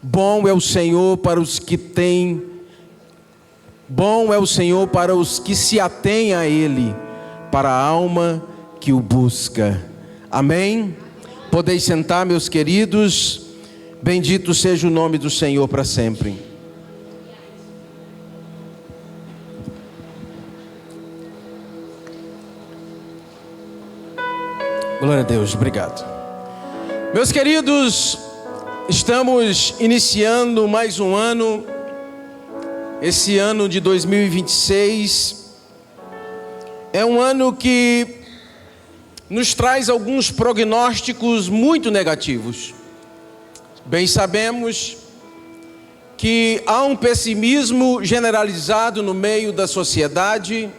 Bom é o Senhor para os que têm, bom é o Senhor para os que se atêm a Ele, para a alma que o busca. Amém? Podeis sentar, meus queridos. Bendito seja o nome do Senhor para sempre. Glória a Deus, obrigado. Meus queridos, estamos iniciando mais um ano, esse ano de 2026, é um ano que nos traz alguns prognósticos muito negativos. Bem sabemos que há um pessimismo generalizado no meio da sociedade,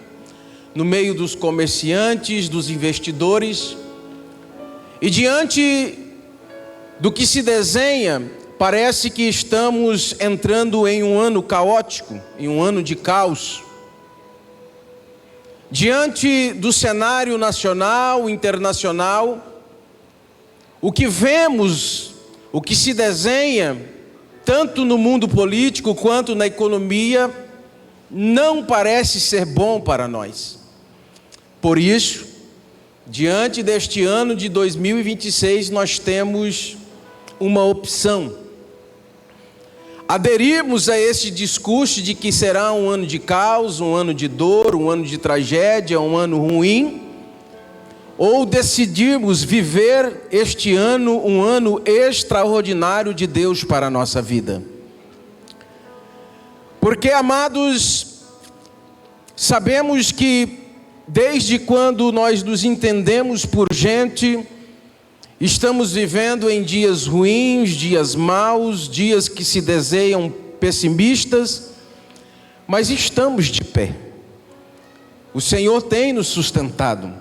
no meio dos comerciantes, dos investidores, e diante do que se desenha, parece que estamos entrando em um ano caótico, em um ano de caos. Diante do cenário nacional, internacional, o que vemos, o que se desenha, tanto no mundo político quanto na economia, não parece ser bom para nós. Por isso, diante deste ano de 2026, nós temos uma opção: aderirmos a esse discurso de que será um ano de caos, um ano de dor, um ano de tragédia, um ano ruim, ou decidirmos viver este ano um ano extraordinário de Deus para a nossa vida. Porque, amados, sabemos que desde quando nós nos entendemos por gente, estamos vivendo em dias ruins, dias maus, dias que se desejam pessimistas, mas estamos de pé. O Senhor tem nos sustentado.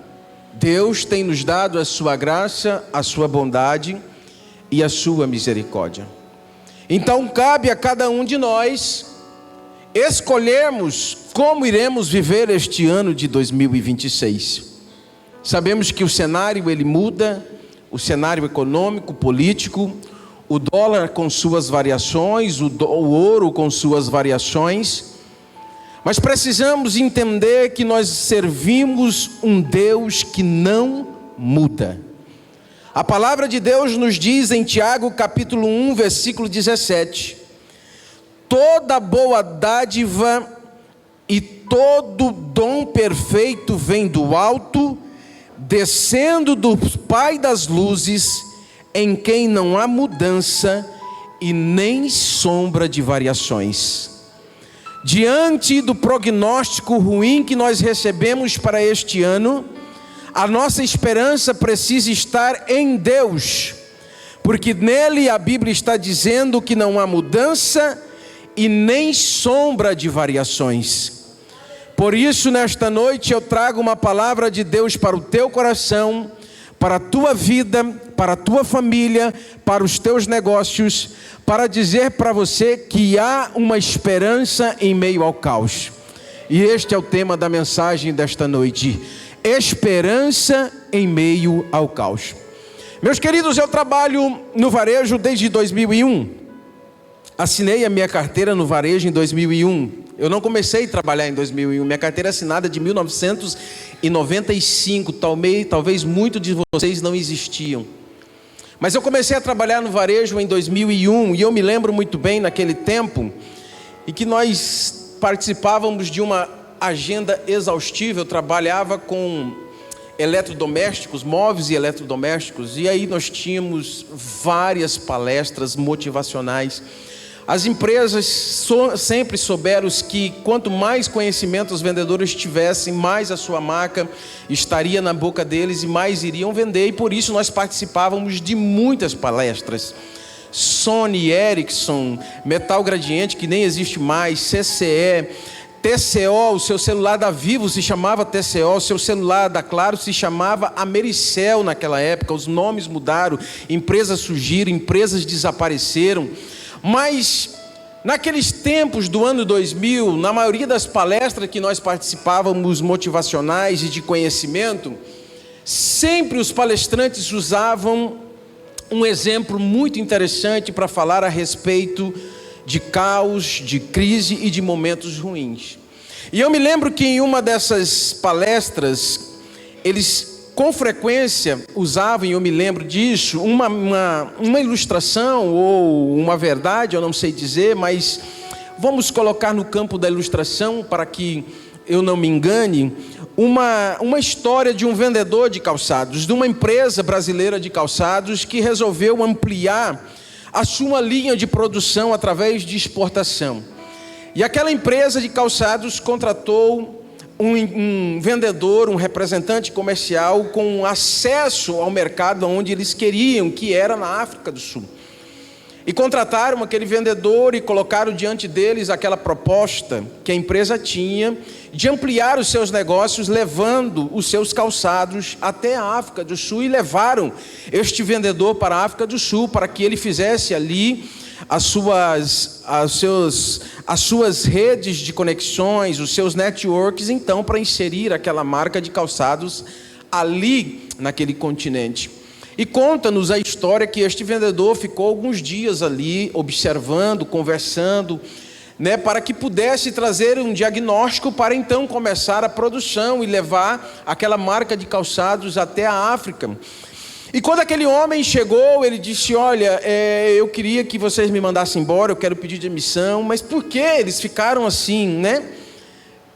Deus tem nos dado a sua graça, a sua bondade e a sua misericórdia. Então cabe a cada um de nós escolhermos como iremos viver este ano de 2026. Sabemos que o cenário ele muda, o cenário econômico, político, o dólar com suas variações, o ouro com suas variações, mas precisamos entender que nós servimos um Deus que não muda. A palavra de Deus nos diz em Tiago capítulo 1, versículo 17: toda boa dádiva e todo dom perfeito vem do alto, descendo do Pai das luzes, em quem não há mudança e nem sombra de variações. Diante do prognóstico ruim que nós recebemos para este ano, a nossa esperança precisa estar em Deus, porque nele a Bíblia está dizendo que não há mudança e nem sombra de variações. Por isso, nesta noite eu trago uma palavra de Deus para o teu coração, para a tua vida, para a tua família, para os teus negócios, para dizer para você que há uma esperança em meio ao caos. E este é o tema da mensagem desta noite: esperança em meio ao caos. Meus queridos, eu trabalho no varejo desde 2001. Assinei a minha carteira no varejo em 2001. Eu não comecei a trabalhar em 2001. Minha carteira é assinada de 1995. Talvez muitos de vocês não existiam. Mas eu comecei a trabalhar no varejo em 2001. E eu me lembro muito bem naquele tempo em que nós participávamos de uma agenda exaustiva. Eu trabalhava com eletrodomésticos, móveis e eletrodomésticos. E aí nós tínhamos várias palestras motivacionais. As empresas sempre souberam que quanto mais conhecimento os vendedores tivessem, mais a sua marca estaria na boca deles e mais iriam vender. E por isso nós participávamos de muitas palestras. Sony, Ericsson, Metal Gradiente, que nem existe mais, CCE, TCO, o seu celular da Vivo se chamava TCO, o seu celular da Claro se chamava Americel naquela época. Os nomes mudaram, empresas surgiram, empresas desapareceram. Mas naqueles tempos do ano 2000, na maioria das palestras que nós participávamos, motivacionais e de conhecimento, sempre os palestrantes usavam um exemplo muito interessante para falar a respeito de caos, de crise e de momentos ruins. E eu me lembro que em uma dessas palestras, eles com frequência usavam, e eu me lembro disso, uma ilustração ou uma verdade, eu não sei dizer, mas vamos colocar no campo da ilustração para que eu não me engane, uma história de um vendedor de calçados, de uma empresa brasileira de calçados que resolveu ampliar a sua linha de produção através de exportação. E aquela empresa de calçados contratou um vendedor, um representante comercial com acesso ao mercado onde eles queriam, que era na África do Sul. E contrataram aquele vendedor e colocaram diante deles aquela proposta que a empresa tinha de ampliar os seus negócios, levando os seus calçados até a África do Sul, e levaram este vendedor para a África do Sul para que ele fizesse ali as suas redes de conexões, os seus networks, então, para inserir aquela marca de calçados ali naquele continente. E conta-nos a história que este vendedor ficou alguns dias ali observando, conversando, para que pudesse trazer um diagnóstico para então começar a produção e levar aquela marca de calçados até a África. E quando aquele homem chegou, ele disse: olha, eu queria que vocês me mandassem embora, eu quero pedir demissão. Mas por que eles ficaram assim,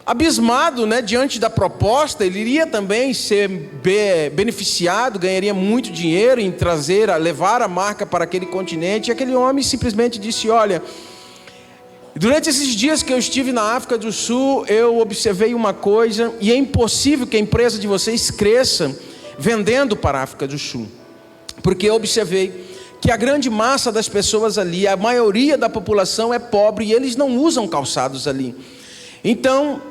abismado, diante da proposta? Ele iria também ser beneficiado, ganharia muito dinheiro em levar a marca para aquele continente. E aquele homem simplesmente disse: olha, durante esses dias que eu estive na África do Sul, eu observei uma coisa, e é impossível que a empresa de vocês cresça vendendo para a África do Sul, porque eu observei que a grande massa das pessoas ali, a maioria da população é pobre, e eles não usam calçados ali. Então,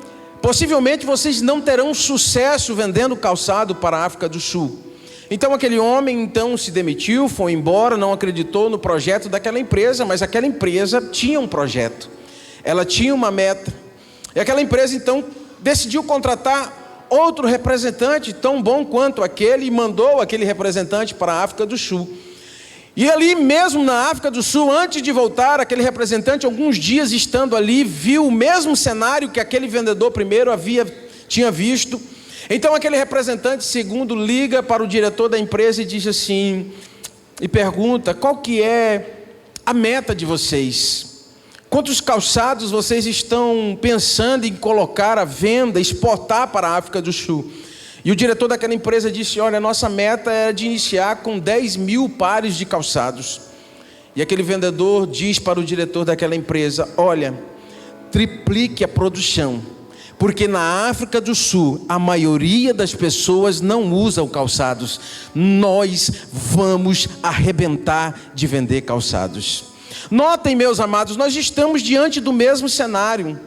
possivelmente vocês não terão sucesso vendendo calçado para a África do Sul. Então aquele homem se demitiu, foi embora, não acreditou no projeto daquela empresa, mas aquela empresa tinha um projeto, ela tinha uma meta, e aquela empresa então decidiu contratar outro representante tão bom quanto aquele, e mandou aquele representante para a África do Sul. E ali mesmo na África do Sul, antes de voltar, aquele representante, alguns dias estando ali, viu o mesmo cenário que aquele vendedor primeiro tinha visto. Então aquele representante segundo liga para o diretor da empresa e diz assim, e pergunta: qual que é a meta de vocês? Quantos calçados vocês estão pensando em colocar à venda, exportar para a África do Sul? E o diretor daquela empresa disse: olha, nossa meta era de iniciar com 10 mil pares de calçados. E aquele vendedor diz para o diretor daquela empresa: olha, triplique a produção, porque na África do Sul a maioria das pessoas não usam calçados. Nós vamos arrebentar de vender calçados. Notem, meus amados, nós estamos diante do mesmo cenário.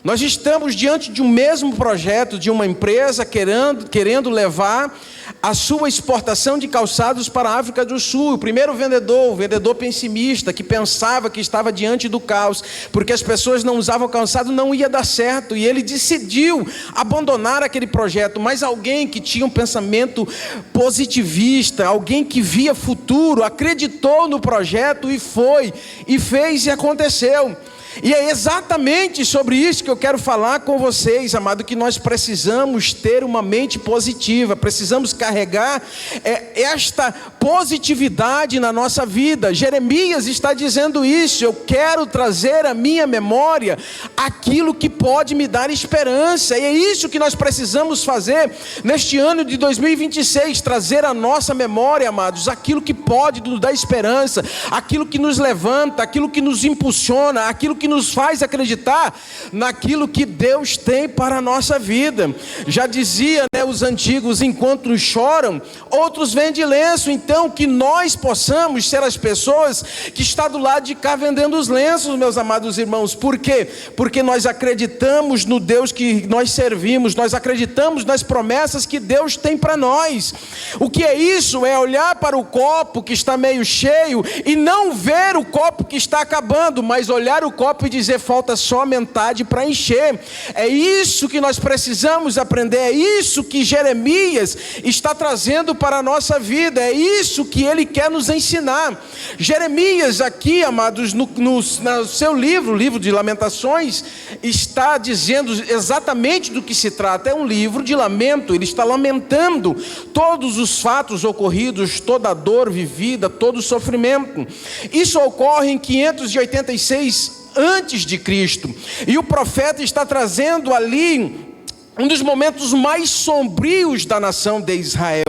Nós estamos diante de um mesmo projeto, de uma empresa querendo levar a sua exportação de calçados para a África do Sul. O primeiro vendedor, o vendedor pessimista, que pensava que estava diante do caos, porque as pessoas não usavam calçado, não ia dar certo, e ele decidiu abandonar aquele projeto. Mas alguém que tinha um pensamento positivista, alguém que via futuro, acreditou no projeto e foi, e fez e aconteceu. E é exatamente sobre isso que eu quero falar com vocês, amado, que nós precisamos ter uma mente positiva, precisamos carregar esta positividade na nossa vida. Jeremias está dizendo isso: eu quero trazer à minha memória aquilo que pode me dar esperança, e é isso que nós precisamos fazer neste ano de 2026, trazer à nossa memória, amados, aquilo que pode nos dar esperança, aquilo que nos levanta, aquilo que nos impulsiona, aquilo que nos faz acreditar naquilo que Deus tem para a nossa vida. Já dizia, os antigos: enquanto uns choram, outros vendem lenço. Então que nós possamos ser as pessoas que estão do lado de cá vendendo os lenços, meus amados irmãos. Por quê? Porque nós acreditamos no Deus que nós servimos, nós acreditamos nas promessas que Deus tem para nós. O que é isso? É olhar para o copo que está meio cheio e não ver o copo que está acabando, mas olhar o copo copo e dizer: falta só a metade para encher. É isso que nós precisamos aprender, é isso que Jeremias está trazendo para a nossa vida, é isso que ele quer nos ensinar. Jeremias aqui, amados, no seu livro, o livro de Lamentações, está dizendo exatamente do que se trata. É um livro de lamento, ele está lamentando todos os fatos ocorridos, toda a dor vivida, todo o sofrimento. Isso ocorre em 586 antes de Cristo, e o profeta está trazendo ali um dos momentos mais sombrios da nação de Israel,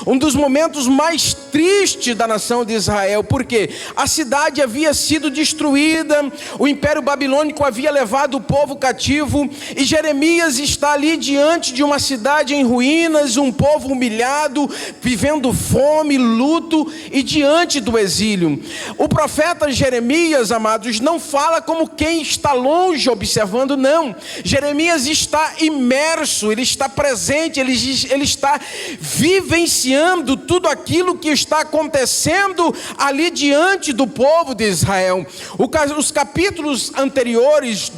um dos momentos mais tristes da nação de Israel, porque a cidade havia sido destruída, o Império Babilônico havia levado o povo cativo, e Jeremias está ali diante de uma cidade em ruínas, um povo humilhado, vivendo fome, luto, e diante do exílio. O profeta Jeremias, amados, não fala como quem está longe observando, não. Jeremias está imerso, ele está presente, ele está vivenciando tudo aquilo que está acontecendo ali diante do povo de Israel. Os capítulos anteriores,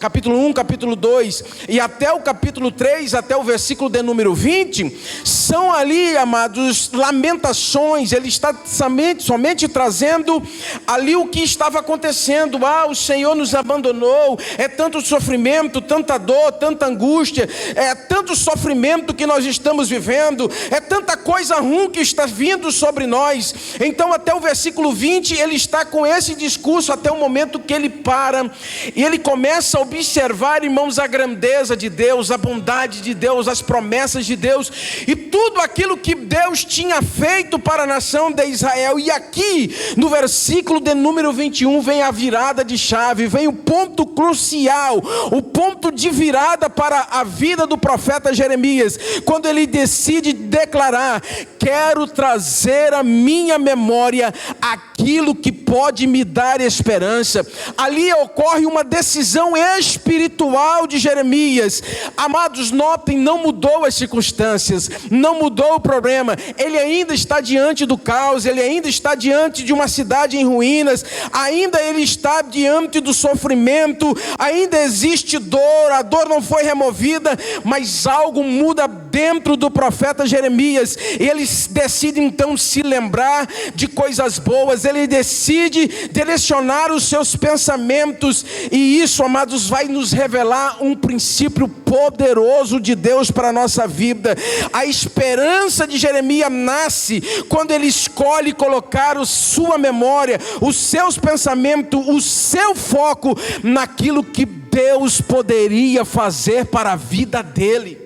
capítulo 1, capítulo 2 e até o capítulo 3, até o versículo de número 20, são ali, amados, lamentações. Ele está somente trazendo ali o que estava acontecendo. O Senhor nos abandonou, é tanto sofrimento, tanta dor, tanta angústia, é tanto sofrimento que nós estamos vivendo, é tanta coisa ruim que está vindo sobre nós. Então até o versículo 20 ele está com esse discurso, até o momento que ele para e ele começa a observar, irmãos, a grandeza de Deus, a bondade de Deus, as promessas de Deus e tudo aquilo que Deus tinha feito para a nação de Israel. E aqui no versículo de número 21 vem a virada de chave, vem o ponto crucial, o ponto de virada para a vida do profeta Jeremias, quando ele decide declarar: quero trazer à minha memória aquilo que pode me dar esperança. Ali ocorre uma decisão espiritual de Jeremias. Amados, notem, não mudou as circunstâncias, não mudou o problema, ele ainda está diante do caos, ele ainda está diante de uma cidade em ruínas, ainda ele está diante do sofrimento, ainda existe dor, a dor não foi removida, mas algo muda dentro do profeta Jeremias, e ele decide então se lembrar de coisas boas, ele decide direcionar os seus pensamentos, e isso, amados, vai nos revelar um princípio poderoso de Deus para a nossa vida. A esperança de Jeremias nasce quando ele escolhe colocar a sua memória, os seus pensamentos, o seu foco naquilo que Deus poderia fazer para a vida dele.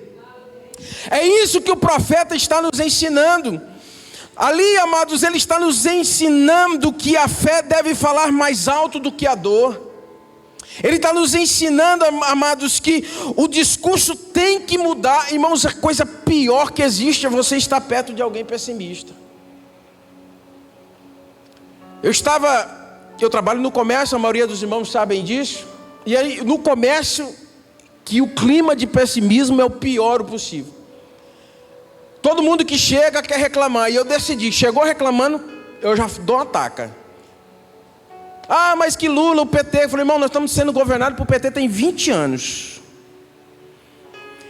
É isso que o profeta está nos ensinando. Ali, amados, ele está nos ensinando que a fé deve falar mais alto do que a dor. Ele está nos ensinando, amados, que o discurso tem que mudar. Irmãos, a coisa pior que existe é você estar perto de alguém pessimista. Eu trabalho no comércio, a maioria dos irmãos sabem disso. E aí, no comércio, que o clima de pessimismo é o pior possível. Todo mundo que chega quer reclamar. E eu decidi, chegou reclamando, eu já dou uma taca. Mas que Lula, o PT. Eu falei: irmão, nós estamos sendo governados por PT tem 20 anos.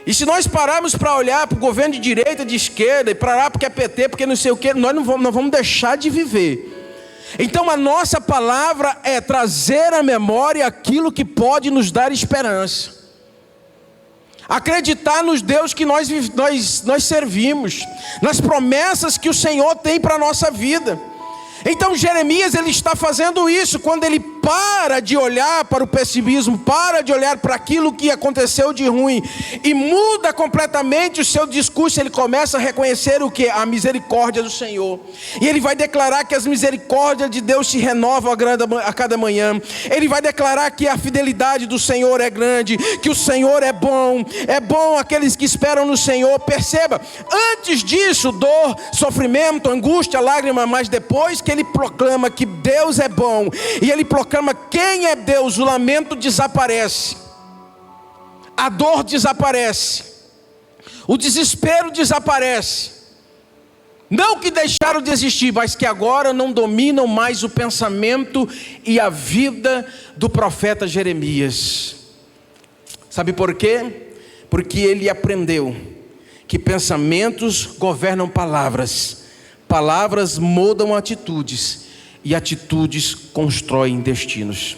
E se nós pararmos para olhar para o governo de direita, de esquerda, e parar porque é PT, porque não sei o que, nós vamos deixar de viver. Então a nossa palavra é trazer à memória aquilo que pode nos dar esperança. Acreditar nos Deus que nós servimos, nas promessas que o Senhor tem para a nossa vida. Então Jeremias, ele está fazendo isso, quando ele para de olhar para o pessimismo, para de olhar para aquilo que aconteceu de ruim, e muda completamente o seu discurso. Ele começa a reconhecer o que? A misericórdia do Senhor, e ele vai declarar que as misericórdias de Deus se renovam a cada manhã. Ele vai declarar que a fidelidade do Senhor é grande, que o Senhor é bom aqueles que esperam no Senhor. Perceba, antes disso, dor, sofrimento, angústia, lágrima, mas depois que ele proclama que Deus é bom, e ele proclama quem é Deus, o lamento desaparece, a dor desaparece, o desespero desaparece. Não que deixaram de existir, mas que agora não dominam mais o pensamento e a vida do profeta Jeremias. Sabe por quê? Porque ele aprendeu que pensamentos governam palavras, palavras mudam atitudes e atitudes constroem destinos.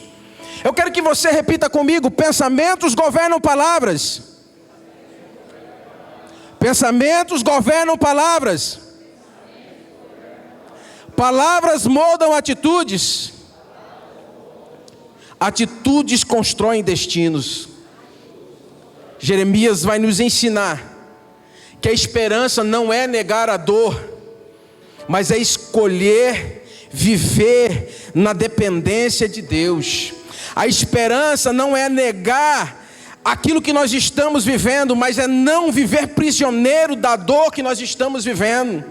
Eu quero que você repita comigo: pensamentos governam palavras. Pensamentos governam palavras. Palavras mudam atitudes. Atitudes constroem destinos. Jeremias vai nos ensinar que a esperança não é negar a dor, mas é escolher viver na dependência de Deus. A esperança não é negar aquilo que nós estamos vivendo, mas é não viver prisioneiro da dor que nós estamos vivendo.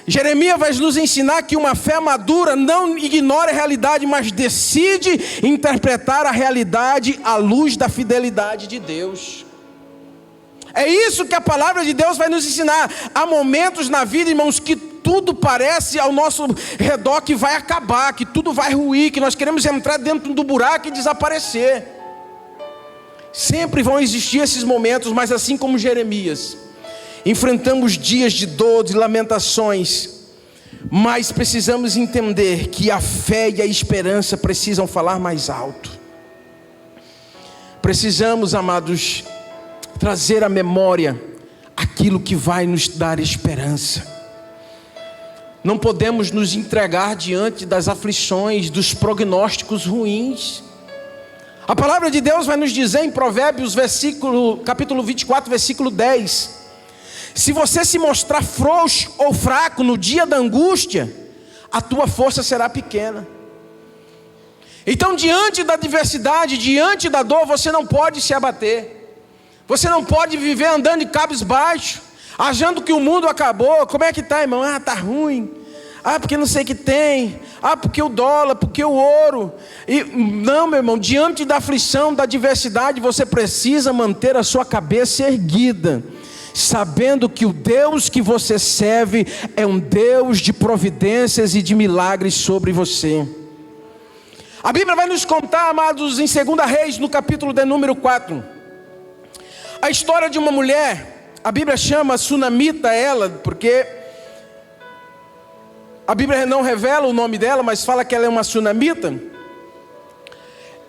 Jeremias vai nos ensinar que uma fé madura não ignora a realidade, mas decide interpretar a realidade à luz da fidelidade de Deus. É isso que a palavra de Deus vai nos ensinar. Há momentos na vida, irmãos, que tudo parece ao nosso redor que vai acabar, que tudo vai ruir, que nós queremos entrar dentro do buraco e desaparecer. Sempre vão existir esses momentos, mas assim como Jeremias, enfrentamos dias de dor, de lamentações, mas precisamos entender que a fé e a esperança precisam falar mais alto. Precisamos, amados, trazer à memória aquilo que vai nos dar esperança. Não podemos nos entregar diante das aflições, dos prognósticos ruins. A palavra de Deus vai nos dizer em Provérbios, capítulo 24, versículo 10. Se você se mostrar frouxo ou fraco no dia da angústia, a tua força será pequena. Então, diante da adversidade, diante da dor, você não pode se abater. Você não pode viver andando de cabisbaixo, achando que o mundo acabou. Como é que está, irmão? Ah, está ruim. Ah, porque não sei o que tem. Ah, porque o dólar, porque o ouro. Não, meu irmão, diante da aflição, da adversidade, você precisa manter a sua cabeça erguida, sabendo que o Deus que você serve é um Deus de providências e de milagres sobre você. A Bíblia vai nos contar, amados, em 2 Reis, no capítulo de número 4, a história de uma mulher. A Bíblia chama sunamita ela, porque a Bíblia não revela o nome dela, mas fala que ela é uma sunamita.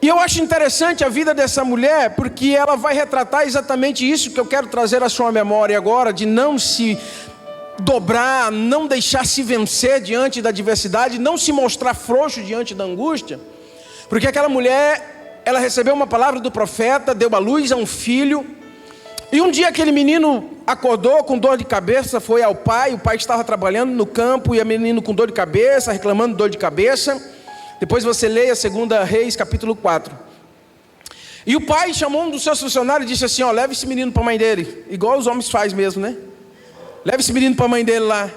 E eu acho interessante a vida dessa mulher, porque ela vai retratar exatamente isso que eu quero trazer à sua memória agora, de não se dobrar, não deixar se vencer diante da adversidade, não se mostrar frouxo diante da angústia. Porque aquela mulher, ela recebeu uma palavra do profeta, deu à luz a um filho. E um dia aquele menino acordou com dor de cabeça, foi ao pai, o pai estava trabalhando no campo, e o menino com dor de cabeça, reclamando de dor de cabeça. Depois você leia 2 Reis, capítulo 4. E o pai chamou um dos seus funcionários e disse assim: ó, leva esse menino para a mãe dele, igual os homens fazem mesmo, né? Leva esse menino para a mãe dele lá,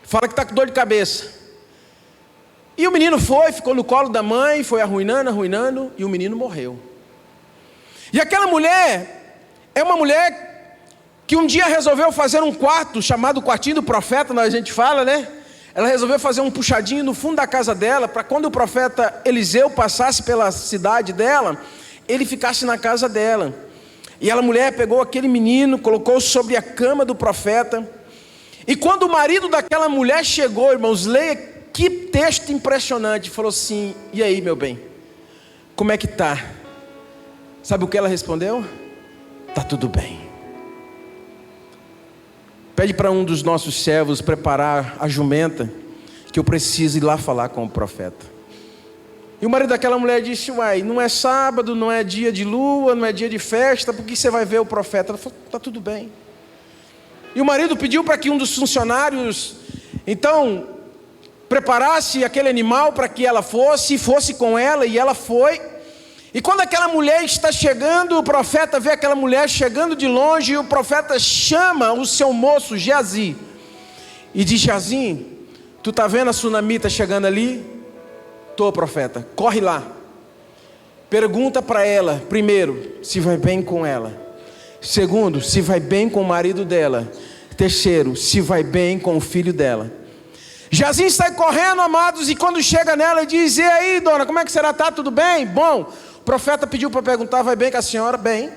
fala que está com dor de cabeça. E o menino foi, ficou no colo da mãe, foi arruinando, e o menino morreu. E aquela mulher é uma mulher que um dia resolveu fazer um quarto, chamado quartinho do profeta, a gente fala, né? Ela resolveu fazer um puxadinho no fundo da casa dela, para quando o profeta Eliseu passasse pela cidade dela, ele ficasse na casa dela. E a mulher pegou aquele menino, colocou sobre a cama do profeta. E quando o marido daquela mulher chegou, irmãos, leia que texto impressionante. Falou assim: e aí, meu bem, como é que tá? Sabe o que ela respondeu? Tá tudo bem. Pede para um dos nossos servos preparar a jumenta, que eu preciso ir lá falar com o profeta. E o marido daquela mulher disse: uai, não é sábado, não é dia de lua, não é dia de festa, por que você vai ver o profeta? Ela falou: tá tudo bem. E o marido pediu para que um dos funcionários, então, preparasse aquele animal para que ela fosse com ela, e ela foi. E quando aquela mulher está chegando, o profeta vê aquela mulher chegando de longe, e o profeta chama o seu moço, Geazi, e diz: Geazi, tu está vendo a sunamita chegando ali? Tô, profeta, corre lá. Pergunta para ela, primeiro, se vai bem com ela. Segundo, se vai bem com o marido dela. Terceiro, se vai bem com o filho dela. Jazim sai correndo, amados, e quando chega nela, ele diz: e aí, dona, como é que será? Tá tudo bem? Bom, o profeta pediu para perguntar: vai bem com a senhora? Bem.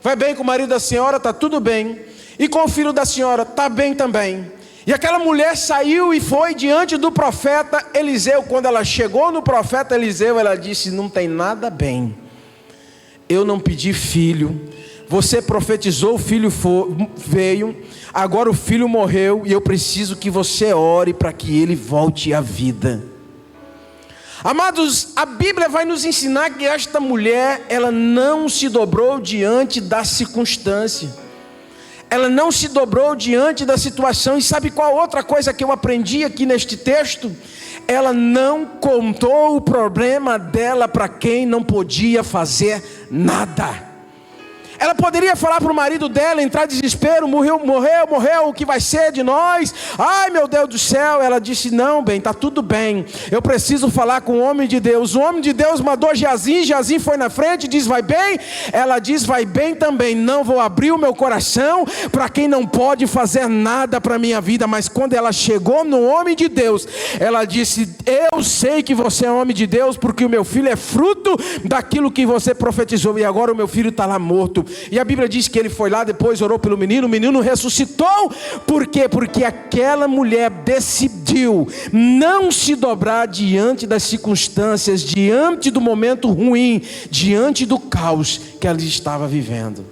Vai bem com o marido da senhora? Tá tudo bem. E com o filho da senhora? Tá bem também. E aquela mulher saiu e foi diante do profeta Eliseu. Quando ela chegou no profeta Eliseu, ela disse: não tem nada bem. Eu não pedi filho. Você profetizou, o filho veio. Agora o filho morreu e eu preciso que você ore para que ele volte à vida. Amados, a Bíblia vai nos ensinar que esta mulher, ela não se dobrou diante da circunstância. Ela não se dobrou diante da situação. E sabe qual outra coisa que eu aprendi aqui neste texto? Ela não contou o problema dela para quem não podia fazer nada. Ela poderia falar para o marido dela, entrar em desespero: morreu, o que vai ser de nós? Ai, meu Deus do céu. Ela disse: não, bem, está tudo bem, eu preciso falar com o homem de Deus. O homem de Deus mandou Jazim, Jazim foi na frente e diz: vai bem? Ela diz: vai bem também, não vou abrir o meu coração para quem não pode fazer nada para a minha vida. Mas quando ela chegou no homem de Deus, ela disse: eu sei que você é homem de Deus, porque o meu filho é fruto daquilo que você profetizou, e agora o meu filho está lá morto. E a Bíblia diz que ele foi lá, depois orou pelo menino, o menino ressuscitou. Por quê? Porque aquela mulher decidiu não se dobrar diante das circunstâncias, diante do momento ruim, diante do caos que ela estava vivendo.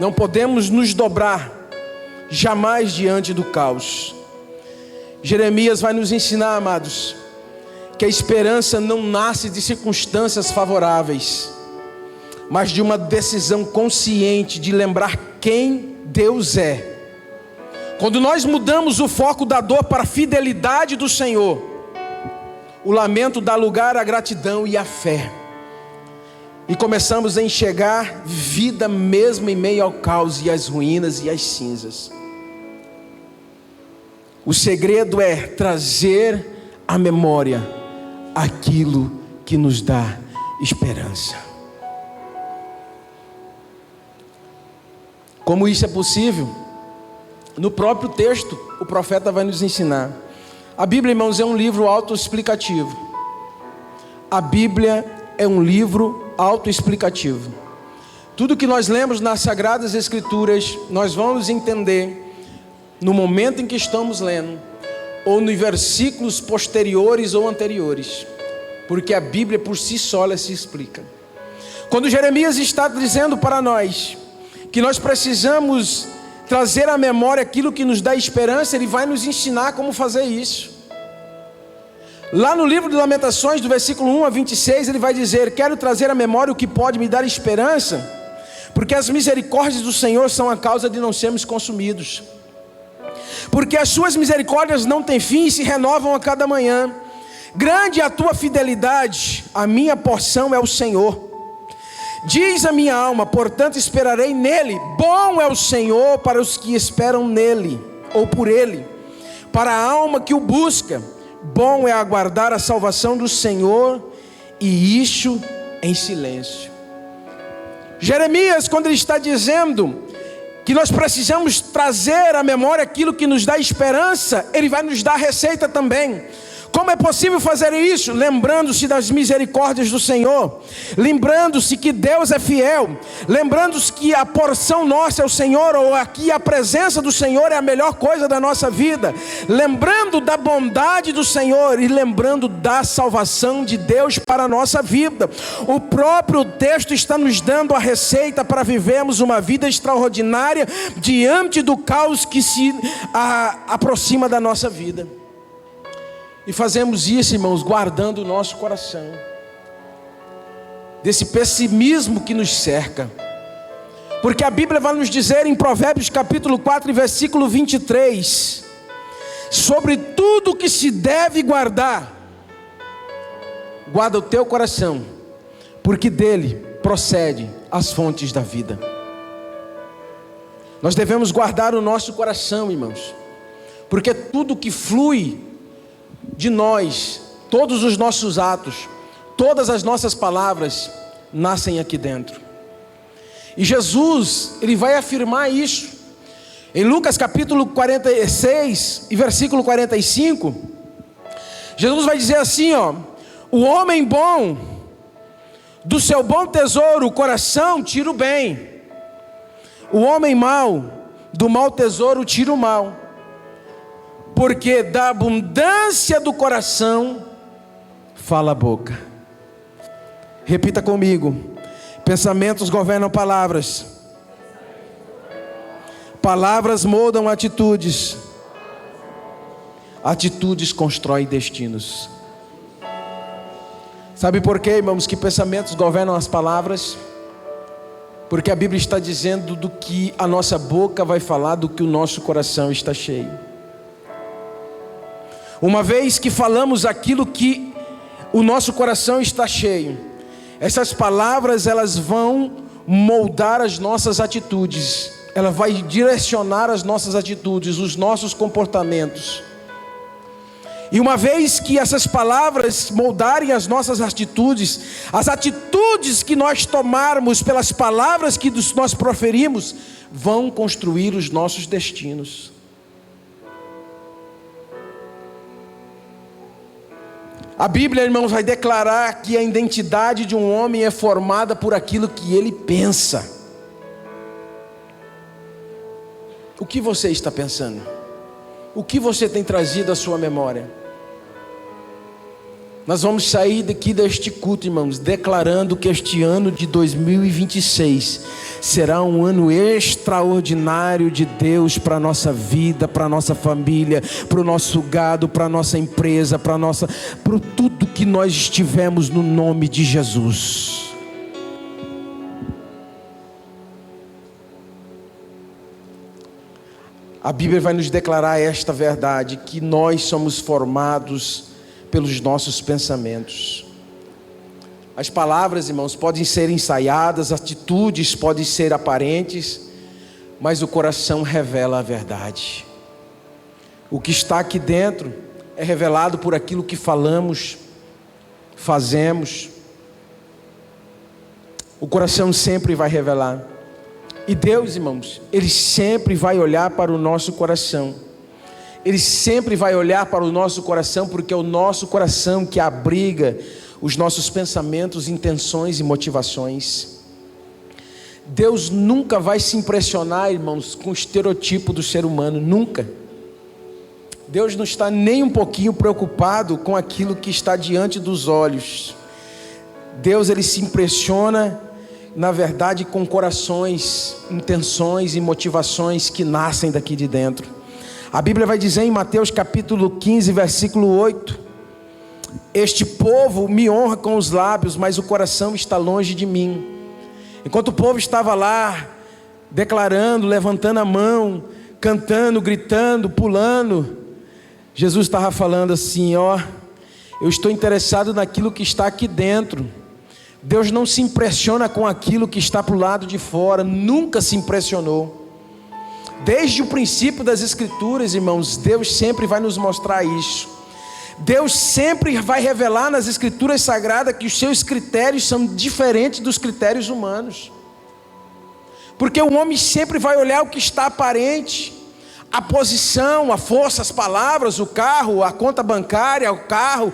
Não podemos nos dobrar jamais diante do caos. Jeremias vai nos ensinar, amados, que a esperança não nasce de circunstâncias favoráveis, mas de uma decisão consciente de lembrar quem Deus é. Quando nós mudamos o foco da dor para a fidelidade do Senhor, o lamento dá lugar à gratidão e à fé, e começamos a enxergar vida mesmo em meio ao caos e às ruínas e às cinzas. O segredo é trazer à memória aquilo que nos dá esperança. Como isso é possível? No próprio texto, o profeta vai nos ensinar. A Bíblia, irmãos, é um livro autoexplicativo. A Bíblia é um livro autoexplicativo. Tudo que nós lemos nas Sagradas Escrituras, nós vamos entender no momento em que estamos lendo, ou nos versículos posteriores ou anteriores, porque a Bíblia por si só ela se explica. Quando Jeremias está dizendo para nós que nós precisamos trazer à memória aquilo que nos dá esperança, ele vai nos ensinar como fazer isso. Lá no livro de Lamentações, do versículo 1 a 26, ele vai dizer: quero trazer à memória o que pode me dar esperança, porque as misericórdias do Senhor são a causa de não sermos consumidos, porque as suas misericórdias não têm fim e se renovam a cada manhã. Grande é a tua fidelidade, a minha porção é o Senhor. Diz a minha alma, portanto esperarei nele. Bom é o Senhor para os que esperam nele, ou por ele, para a alma que o busca. Bom é aguardar a salvação do Senhor, e isso em silêncio. Jeremias, quando ele está dizendo que nós precisamos trazer à memória aquilo que nos dá esperança, ele vai nos dar a receita também. Como é possível fazer isso? Lembrando-se das misericórdias do Senhor, lembrando-se que Deus é fiel, lembrando-se que a porção nossa é o Senhor, ou aqui a presença do Senhor é a melhor coisa da nossa vida, lembrando da bondade do Senhor e lembrando da salvação de Deus para a nossa vida. O próprio texto está nos dando a receita para vivermos uma vida extraordinária diante do caos que se aproxima da nossa vida. E fazemos isso, irmãos, guardando o nosso coração desse pessimismo que nos cerca. Porque a Bíblia vai nos dizer em Provérbios capítulo 4, versículo 23, sobre tudo que se deve guardar, guarda o teu coração, porque dele procede as fontes da vida. Nós devemos guardar o nosso coração, irmãos, porque tudo que flui de nós, todos os nossos atos, todas as nossas palavras nascem aqui dentro. E Jesus, ele vai afirmar isso Em Lucas capítulo 46 e versículo 45, Jesus vai dizer assim, ó: o homem bom, do seu bom tesouro, o coração tira o bem. O homem mau, do mau tesouro tira o mal. Porque da abundância do coração fala a boca. Repita comigo: pensamentos governam palavras. Palavras moldam atitudes. Atitudes constroem destinos. Sabe por quê, irmãos, que pensamentos governam as palavras? Porque a Bíblia está dizendo do que a nossa boca vai falar, do que o nosso coração está cheio. Uma vez que falamos aquilo que o nosso coração está cheio, essas palavras elas vão moldar as nossas atitudes. Ela vai direcionar as nossas atitudes, os nossos comportamentos. E uma vez que essas palavras moldarem as nossas atitudes, as atitudes que nós tomarmos pelas palavras que nós proferimos, vão construir os nossos destinos. A Bíblia, irmãos, vai declarar que a identidade de um homem é formada por aquilo que ele pensa. O que você está pensando? O que você tem trazido à sua memória? Nós vamos sair daqui deste culto, irmãos, declarando que este ano de 2026 será um ano extraordinário de Deus para a nossa vida, para a nossa família, para o nosso gado, para a nossa empresa, para tudo que nós estivermos, no nome de Jesus. A Bíblia vai nos declarar esta verdade, que nós somos formados pelos nossos pensamentos. As palavras, irmãos, podem ser ensaiadas, atitudes podem ser aparentes, mas o coração revela a verdade. O que está aqui dentro é revelado por aquilo que falamos, fazemos. O coração sempre vai revelar. E Deus, irmãos, Ele sempre vai olhar para o nosso coração. Ele sempre vai olhar para o nosso coração, porque é o nosso coração que abriga os nossos pensamentos, intenções e motivações. Deus nunca vai se impressionar, irmãos, com o estereotipo do ser humano, nunca. Deus não está nem um pouquinho preocupado com aquilo que está diante dos olhos. Deus, Ele se impressiona, na verdade, com corações, intenções e motivações que nascem daqui de dentro. A Bíblia vai dizer em Mateus capítulo 15, versículo 8: este povo me honra com os lábios, mas o coração está longe de mim. Enquanto o povo estava lá, declarando, levantando a mão, cantando, gritando, pulando, Jesus estava falando assim: ó, eu estou interessado naquilo que está aqui dentro. Deus não se impressiona com aquilo que está para o lado de fora, nunca se impressionou. Desde o princípio das Escrituras, irmãos, Deus sempre vai nos mostrar isso. Deus sempre vai revelar nas Escrituras Sagradas que os seus critérios são diferentes dos critérios humanos. Porque o homem sempre vai olhar o que está aparente, a posição, a força, as palavras, o carro, a conta bancária, o carro,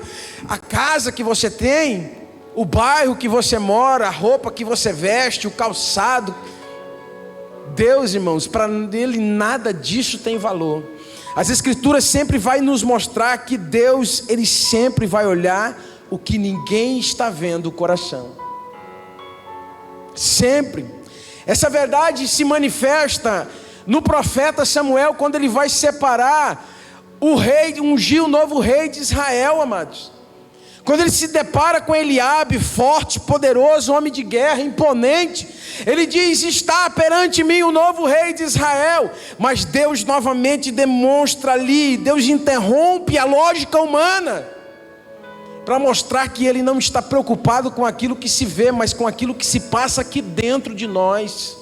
a casa que você tem, o bairro que você mora, a roupa que você veste, o calçado. Deus, irmãos, para Ele nada disso tem valor. As Escrituras sempre vai nos mostrar que Deus, Ele sempre vai olhar o que ninguém está vendo, o coração. Sempre. Essa verdade se manifesta no profeta Samuel, quando ele vai separar o rei, ungir o novo rei de Israel, amados. Quando ele se depara com Eliabe, forte, poderoso, homem de guerra, imponente, ele diz: está perante mim o novo rei de Israel. Mas Deus novamente demonstra ali, Deus interrompe a lógica humana, para mostrar que Ele não está preocupado com aquilo que se vê, mas com aquilo que se passa aqui dentro de nós.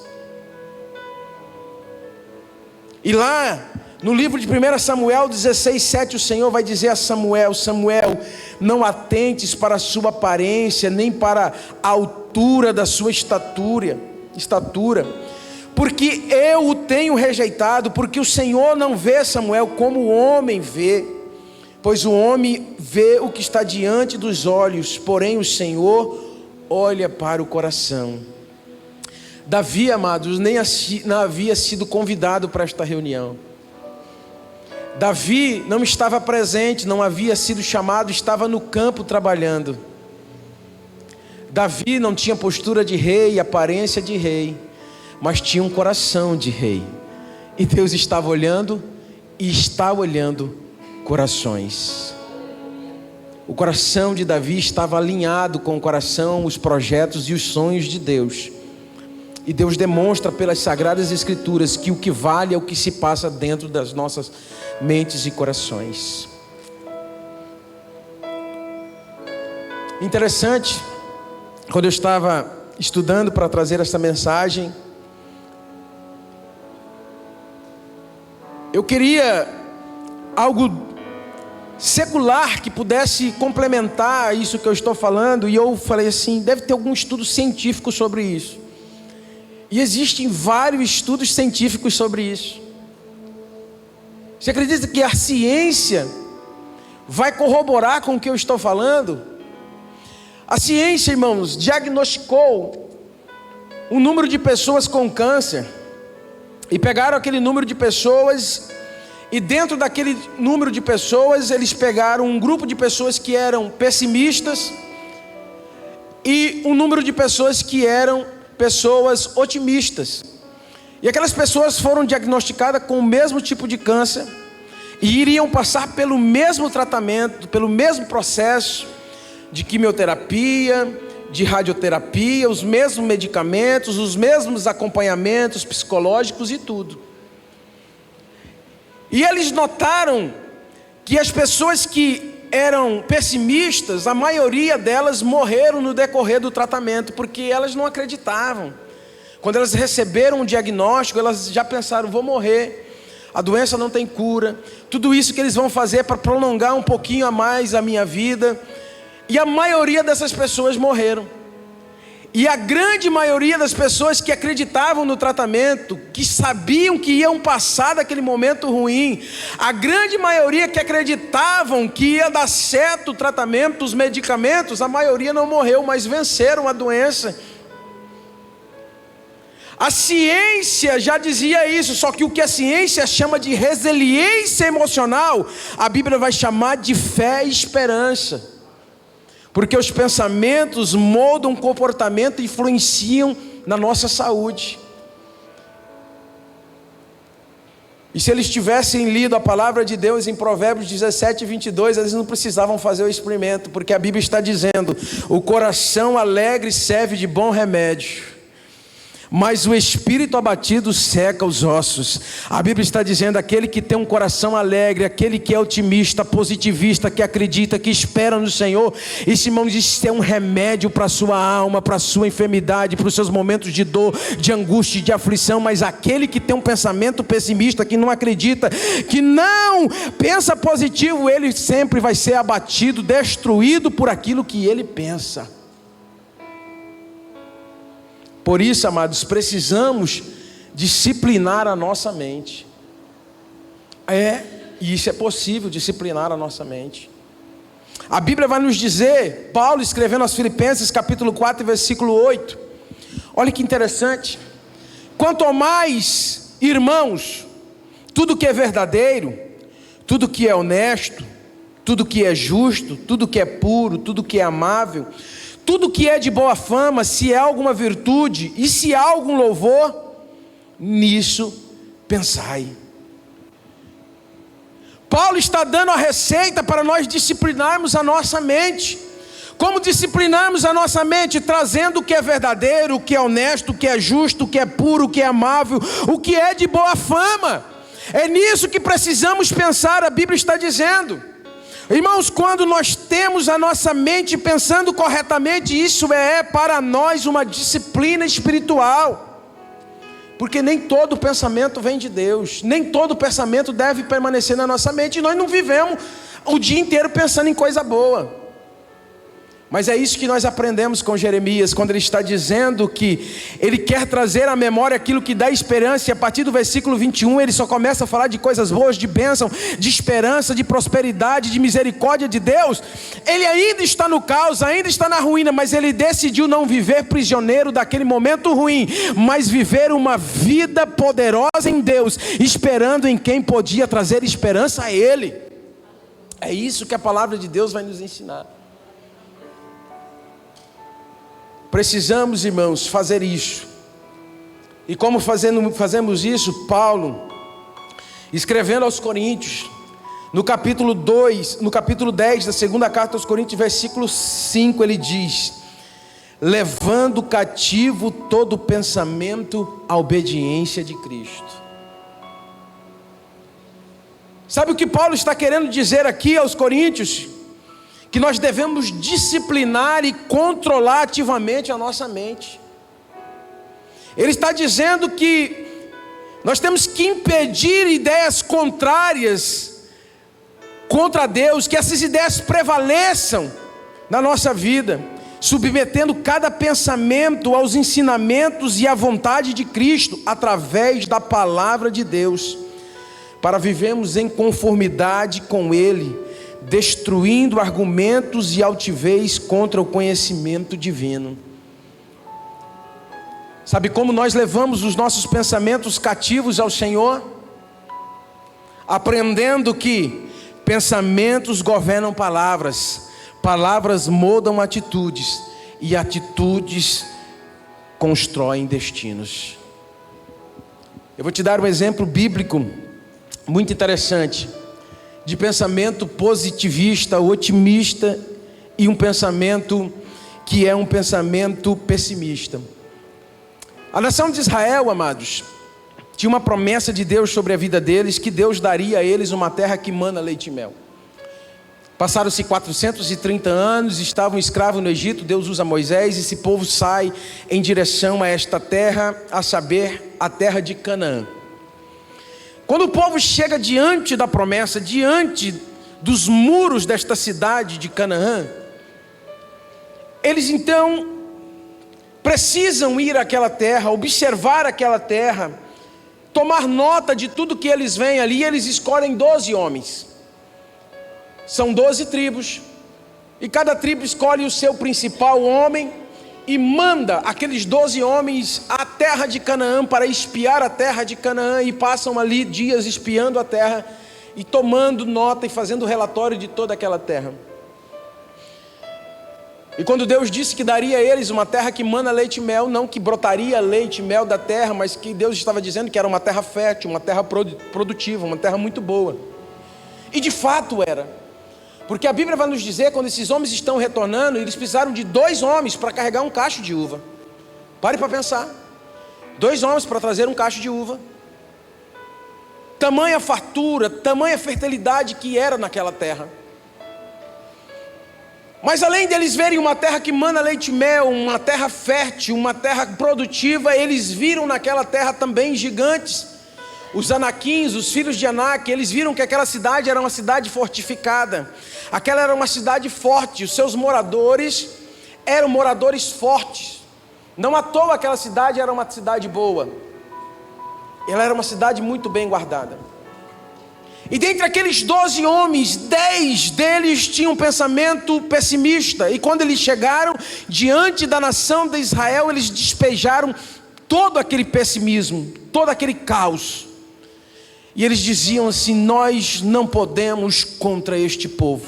E lá no livro de 1 Samuel 16:7, o Senhor vai dizer a Samuel: Samuel, não atentes para a sua aparência, nem para a altura da sua estatura, porque eu o tenho rejeitado, porque o Senhor não vê, Samuel, como o homem vê, pois o homem vê o que está diante dos olhos, porém o Senhor olha para o coração. Davi, amados, não havia sido convidado para esta reunião. Davi não estava presente, não havia sido chamado, estava no campo trabalhando. Davi não tinha postura de rei, aparência de rei, mas tinha um coração de rei. E Deus estava olhando e está olhando corações. O coração de Davi estava alinhado com o coração, os projetos e os sonhos de Deus. E Deus demonstra pelas Sagradas Escrituras que o que vale é o que se passa dentro das nossas mentes e corações. Interessante, quando eu estava estudando para trazer essa mensagem, eu queria algo secular que pudesse complementar isso que eu estou falando, e eu falei assim, deve ter algum estudo científico sobre isso. E existem vários estudos científicos sobre isso. Você acredita que a ciência vai corroborar com o que eu estou falando? A ciência, irmãos, diagnosticou um número de pessoas com câncer, e pegaram aquele número de pessoas, e dentro daquele número de pessoas, eles pegaram um grupo de pessoas que eram pessimistas, e um número de pessoas que eram pessoas otimistas. E aquelas pessoas foram diagnosticadas com o mesmo tipo de câncer, e iriam passar pelo mesmo tratamento, pelo mesmo processo de quimioterapia, de radioterapia, os mesmos medicamentos, os mesmos acompanhamentos psicológicos e tudo. E eles notaram que as pessoas que eram pessimistas, a maioria delas morreram no decorrer do tratamento, porque elas não acreditavam. Quando elas receberam o diagnóstico, elas já pensaram, vou morrer, a doença não tem cura, tudo isso que eles vão fazer para prolongar um pouquinho a mais a minha vida. E a maioria dessas pessoas morreram. E a grande maioria das pessoas que acreditavam no tratamento, que sabiam que iam passar daquele momento ruim, a grande maioria que acreditavam que ia dar certo o tratamento, os medicamentos, a maioria não morreu, mas venceram a doença. A ciência já dizia isso, só que o que a ciência chama de resiliência emocional, a Bíblia vai chamar de fé e esperança. Porque os pensamentos moldam o comportamento e influenciam na nossa saúde. E se eles tivessem lido a palavra de Deus em Provérbios 17, 22, eles não precisavam fazer o experimento, porque a Bíblia está dizendo, o coração alegre serve de bom remédio, mas o espírito abatido seca os ossos. A Bíblia está dizendo, aquele que tem um coração alegre, aquele que é otimista, positivista, que acredita, que espera no Senhor, esse irmão diz, isso é um remédio para a sua alma, para a sua enfermidade, para os seus momentos de dor, de angústia, de aflição. Mas aquele que tem um pensamento pessimista, que não acredita, que não pensa positivo, ele sempre vai ser abatido, destruído por aquilo que ele pensa. Por isso, amados, precisamos disciplinar a nossa mente. E isso é possível, disciplinar a nossa mente. A Bíblia vai nos dizer, Paulo escrevendo aos Filipenses, capítulo 4, versículo 8. Olha que interessante. Quanto ao mais, irmãos, tudo que é verdadeiro, tudo que é honesto, tudo que é justo, tudo que é puro, tudo que é amável, tudo que é de boa fama, se há alguma virtude e se há algum louvor, nisso pensai. Paulo está dando a receita para nós disciplinarmos a nossa mente. Como disciplinarmos a nossa mente? Trazendo o que é verdadeiro, o que é honesto, o que é justo, o que é puro, o que é amável, o que é de boa fama. É nisso que precisamos pensar, a Bíblia está dizendo. Irmãos, quando nós temos a nossa mente pensando corretamente, isso é para nós uma disciplina espiritual. Porque nem todo pensamento vem de Deus, nem todo pensamento deve permanecer na nossa mente, e nós não vivemos o dia inteiro pensando em coisa boa. Mas é isso que nós aprendemos com Jeremias, quando ele está dizendo que ele quer trazer à memória aquilo que dá esperança, e a partir do versículo 21 ele só começa a falar de coisas boas, de bênção, de esperança, de prosperidade, de misericórdia de Deus. Ele ainda está no caos, ainda está na ruína, mas ele decidiu não viver prisioneiro daquele momento ruim, mas viver uma vida poderosa em Deus, esperando em quem podia trazer esperança a ele. É isso que a palavra de Deus vai nos ensinar. Precisamos, irmãos, fazer isso. E como fazemos isso? Paulo, escrevendo aos Coríntios, no capítulo 10 da segunda carta aos Coríntios, versículo 5, ele diz: levando cativo todo pensamento à obediência de Cristo. Sabe o que Paulo está querendo dizer aqui aos Coríntios? Que nós devemos disciplinar e controlar ativamente a nossa mente. Ele está dizendo que nós temos que impedir ideias contrárias contra Deus, que essas ideias prevaleçam na nossa vida, submetendo cada pensamento aos ensinamentos e à vontade de Cristo, através da palavra de Deus, para vivermos em conformidade com Ele, destruindo argumentos e altivez contra o conhecimento divino. Sabe como nós levamos os nossos pensamentos cativos ao Senhor? Aprendendo que pensamentos governam palavras, palavras moldam atitudes, e atitudes constroem destinos. Eu vou te dar um exemplo bíblico muito interessante, de pensamento positivista, otimista, e um pensamento que é um pensamento pessimista. A nação de Israel, amados, tinha uma promessa de Deus sobre a vida deles, que Deus daria a eles uma terra que mana leite e mel. Passaram-se 430 anos, estavam escravos no Egito. Deus usa Moisés, e esse povo sai em direção a esta terra, a saber, a terra de Canaã. Quando o povo chega diante da promessa, diante dos muros desta cidade de Canaã, eles então precisam ir àquela terra, observar aquela terra, tomar nota de tudo que eles veem ali. E eles escolhem 12 homens, são 12 tribos, e cada tribo escolhe o seu principal homem, e manda aqueles 12 homens à terra de Canaã para espiar a terra de Canaã, e passam ali dias espiando a terra, e tomando nota e fazendo relatório de toda aquela terra. E quando Deus disse que daria a eles uma terra que mana leite e mel, não que brotaria leite e mel da terra, mas que Deus estava dizendo que era uma terra fértil, uma terra produtiva, uma terra muito boa. E de fato era. Porque a Bíblia vai nos dizer, quando esses homens estão retornando, eles precisaram de 2 homens para carregar um cacho de uva. Pare para pensar. 2 homens para trazer um cacho de uva. Tamanha fartura, tamanha fertilidade que era naquela terra. Mas além deles verem uma terra que mana leite e mel, uma terra fértil, uma terra produtiva, eles viram naquela terra também gigantes. Os Anaquins, os filhos de Anak, eles viram que aquela cidade era uma cidade fortificada. Aquela era uma cidade forte, os seus moradores eram moradores fortes. Não à toa aquela cidade era uma cidade boa. Ela era uma cidade muito bem guardada. E dentre aqueles 12 homens, 10 deles tinham um pensamento pessimista. E quando eles chegaram diante da nação de Israel, eles despejaram todo aquele pessimismo, todo aquele caos. E eles diziam assim: nós não podemos contra este povo.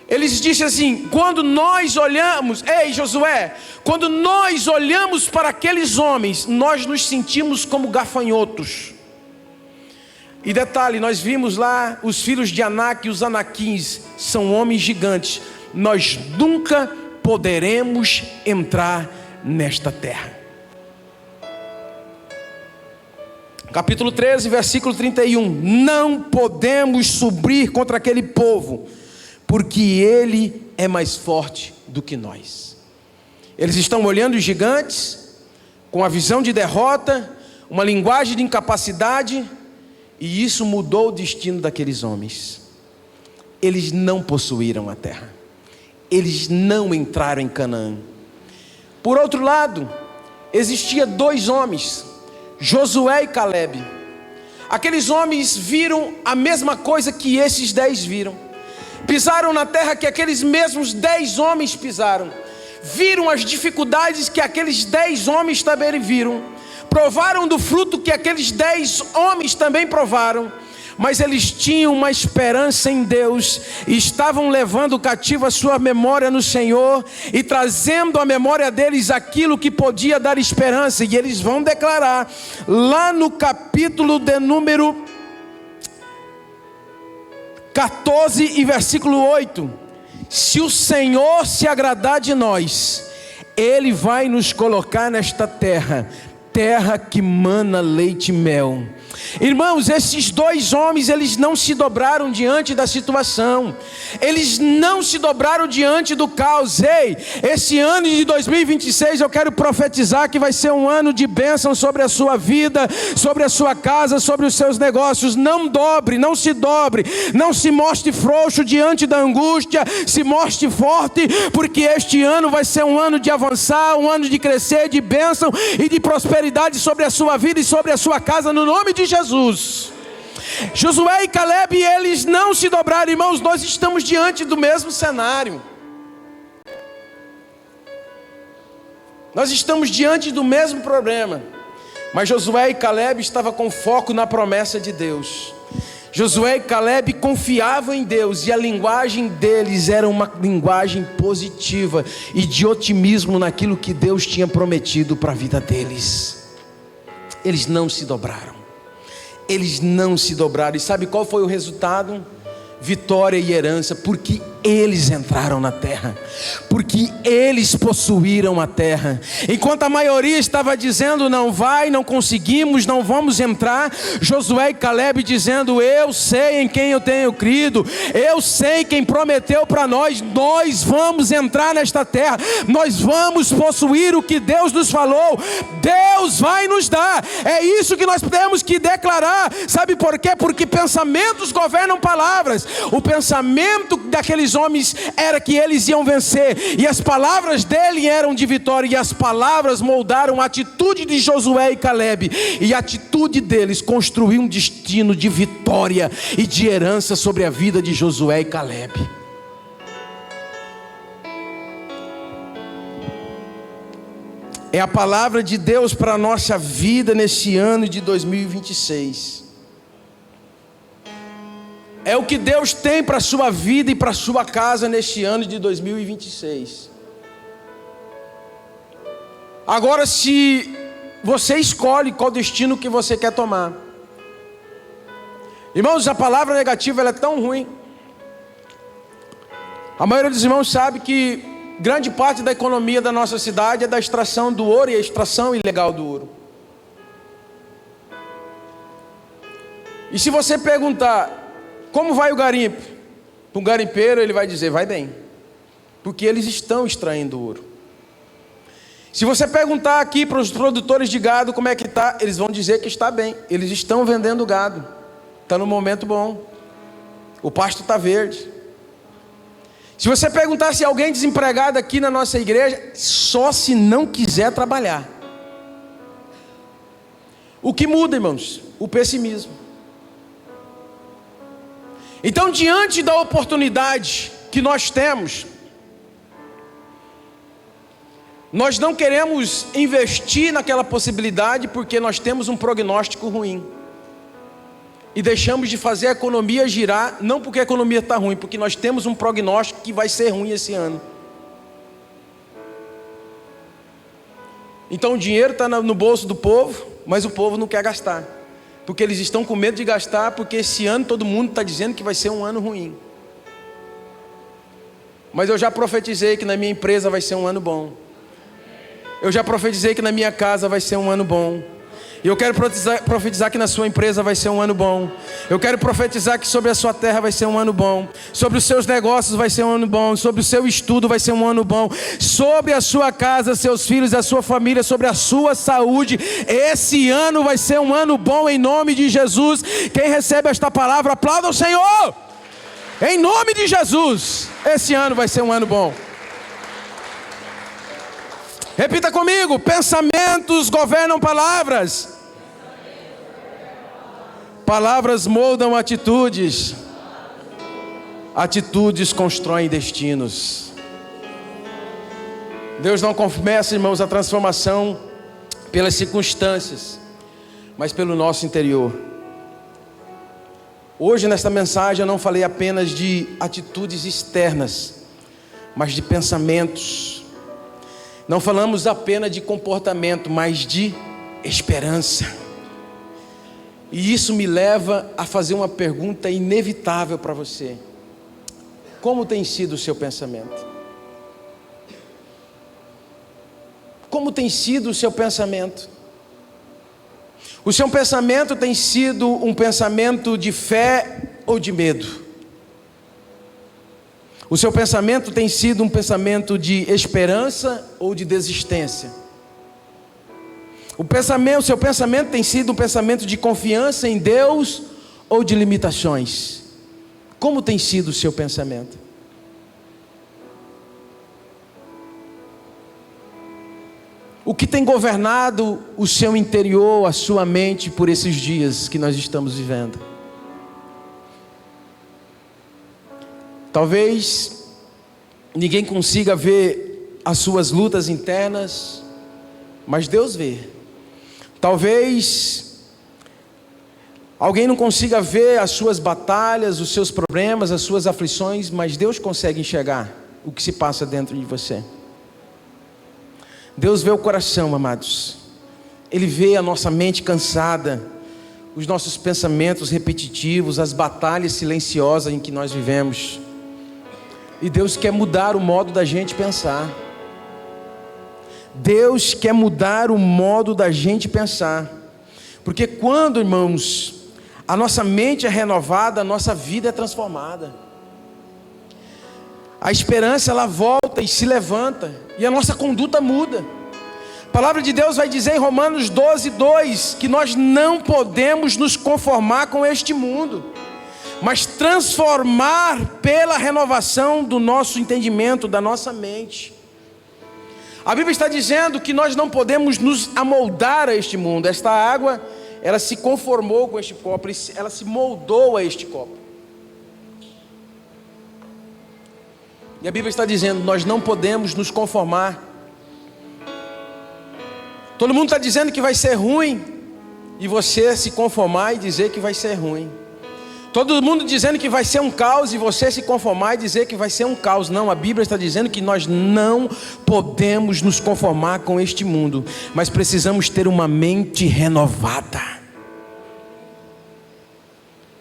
Eles disseram assim: quando nós olhamos, ei Josué, quando nós olhamos para aqueles homens, nós nos sentimos como gafanhotos. E detalhe, nós vimos lá os filhos de Anak e os Anaquins, são homens gigantes. Nós nunca poderemos entrar nesta terra. Capítulo 13, versículo 31. Não podemos subir contra aquele povo, porque ele é mais forte do que nós. Eles estão olhando os gigantes, com a visão de derrota, uma linguagem de incapacidade, e isso mudou o destino daqueles homens. Eles não possuíram a terra. eles não entraram em Canaã. Por outro lado, existia 2 homens, Josué e Calebe. Aqueles homens viram a mesma coisa que esses 10 viram. Pisaram na terra que aqueles mesmos 10 homens pisaram. Viram as dificuldades que aqueles 10 homens também viram. Provaram do fruto que aqueles 10 homens também provaram. Mas eles tinham uma esperança em Deus, e estavam levando cativo a sua memória no Senhor, e trazendo à memória deles aquilo que podia dar esperança. E eles vão declarar, lá no capítulo de número 14 e versículo 8, se o Senhor se agradar de nós, Ele vai nos colocar nesta terra, terra que mana leite e mel. Irmãos, esses 2 homens, eles não se dobraram diante da situação, eles não se dobraram diante do caos. Ei, esse ano de 2026 eu quero profetizar que vai ser um ano de bênção sobre a sua vida, sobre a sua casa, sobre os seus negócios. Não dobre, não se dobre, não se mostre frouxo diante da angústia, se mostre forte, porque este ano vai ser um ano de avançar, um ano de crescer, de bênção e de prosperidade sobre a sua vida e sobre a sua casa, no nome de Jesus. Josué e Calebe, eles não se dobraram. Irmãos, nós estamos diante do mesmo cenário. Nós estamos diante do mesmo problema. Mas Josué e Calebe estavam com foco na promessa de Deus. Josué e Calebe confiavam em Deus, e a linguagem deles era uma linguagem positiva e de otimismo naquilo que Deus tinha prometido para a vida deles. Eles não se dobraram. Eles não se dobraram. E sabe qual foi o resultado? Vitória e herança, porque eles entraram na terra, porque eles possuíram a terra. Enquanto a maioria estava dizendo, não vai, não conseguimos, não vamos entrar, Josué e Calebe dizendo, eu sei em quem eu tenho crido, eu sei quem prometeu para nós, nós vamos entrar nesta terra, nós vamos possuir o que Deus nos falou, Deus vai nos dar. É isso que nós temos que declarar. Sabe por quê? Porque pensamentos governam palavras. O pensamento daqueles homens era que eles iam vencer, e as palavras dele eram de vitória, e as palavras moldaram a atitude de Josué e Calebe, e a atitude deles construiu um destino de vitória e de herança sobre a vida de Josué e Calebe. É a palavra de Deus para a nossa vida nesse ano de 2026. É o que Deus tem para a sua vida e para a sua casa neste ano de 2026. Agora, se você escolhe qual destino que você quer tomar. Irmãos, a palavra negativa ela é tão ruim. A maioria dos irmãos sabe que grande parte da economia da nossa cidade é da extração do ouro e a extração ilegal do ouro. E se você perguntar, como vai o garimpo? Para um garimpeiro ele vai dizer, vai bem, porque eles estão extraindo ouro. Se você perguntar aqui para os produtores de gado como é que está, eles vão dizer que está bem, eles estão vendendo gado, está no momento bom, o pasto está verde. Se você perguntar se alguém desempregado aqui na nossa igreja, só se não quiser trabalhar. O que muda, irmãos? O pessimismo. Então, diante da oportunidade que nós temos, nós não queremos investir naquela possibilidade porque nós temos um prognóstico ruim. E deixamos de fazer a economia girar, não porque a economia está ruim, porque nós temos um prognóstico que vai ser ruim esse ano. Então o dinheiro está no bolso do povo, mas o povo não quer gastar. Porque eles estão com medo de gastar, porque esse ano todo mundo está dizendo que vai ser um ano ruim. Mas eu já profetizei que na minha empresa vai ser um ano bom. Eu já profetizei que na minha casa vai ser um ano bom. E eu quero profetizar que na sua empresa vai ser um ano bom. Eu quero profetizar que sobre a sua terra vai ser um ano bom. Sobre os seus negócios vai ser um ano bom. Sobre o seu estudo vai ser um ano bom. Sobre a sua casa, seus filhos, a sua família, sobre a sua saúde. Esse ano vai ser um ano bom em nome de Jesus. Quem recebe esta palavra, aplauda o Senhor. Em nome de Jesus, esse ano vai ser um ano bom. Repita comigo: pensamentos governam palavras. Palavras moldam atitudes. Atitudes constroem destinos. Deus não começa, irmãos, a transformação pelas circunstâncias, mas pelo nosso interior. Hoje nesta mensagem eu não falei apenas de atitudes externas, mas de pensamentos. Não falamos apenas de comportamento, mas de esperança. E isso me leva a fazer uma pergunta inevitável para você: como tem sido o seu pensamento? Como tem sido o seu pensamento? O seu pensamento tem sido um pensamento de fé ou de medo? O seu pensamento tem sido um pensamento de esperança ou de desistência? O seu pensamento tem sido um pensamento de confiança em Deus ou de limitações? Como tem sido o seu pensamento? O que tem governado o seu interior, a sua mente por esses dias que nós estamos vivendo? Talvez ninguém consiga ver as suas lutas internas, mas Deus vê. Talvez alguém não consiga ver as suas batalhas, os seus problemas, as suas aflições, mas Deus consegue enxergar o que se passa dentro de você. Deus vê o coração, amados. Ele vê a nossa mente cansada, os nossos pensamentos repetitivos, as batalhas silenciosas em que nós vivemos. E Deus quer mudar o modo da gente pensar. Deus quer mudar o modo da gente pensar. Porque quando, irmãos, a nossa mente é renovada, a nossa vida é transformada. A esperança, ela volta e se levanta, e a nossa conduta muda. A palavra de Deus vai dizer em Romanos 12:2 que nós não podemos nos conformar com este mundo, mas transformar pela renovação do nosso entendimento, da nossa mente. A Bíblia está dizendo que nós não podemos nos amoldar a este mundo. Esta água, ela se conformou com este copo, ela se moldou a este copo. E a Bíblia está dizendo, nós não podemos nos conformar. Todo mundo está dizendo que vai ser ruim, e você se conformar e dizer que vai ser ruim. Todo mundo dizendo que vai ser um caos, e você se conformar e dizer que vai ser um caos. Não, a Bíblia está dizendo que nós não podemos nos conformar com este mundo, mas precisamos ter uma mente renovada.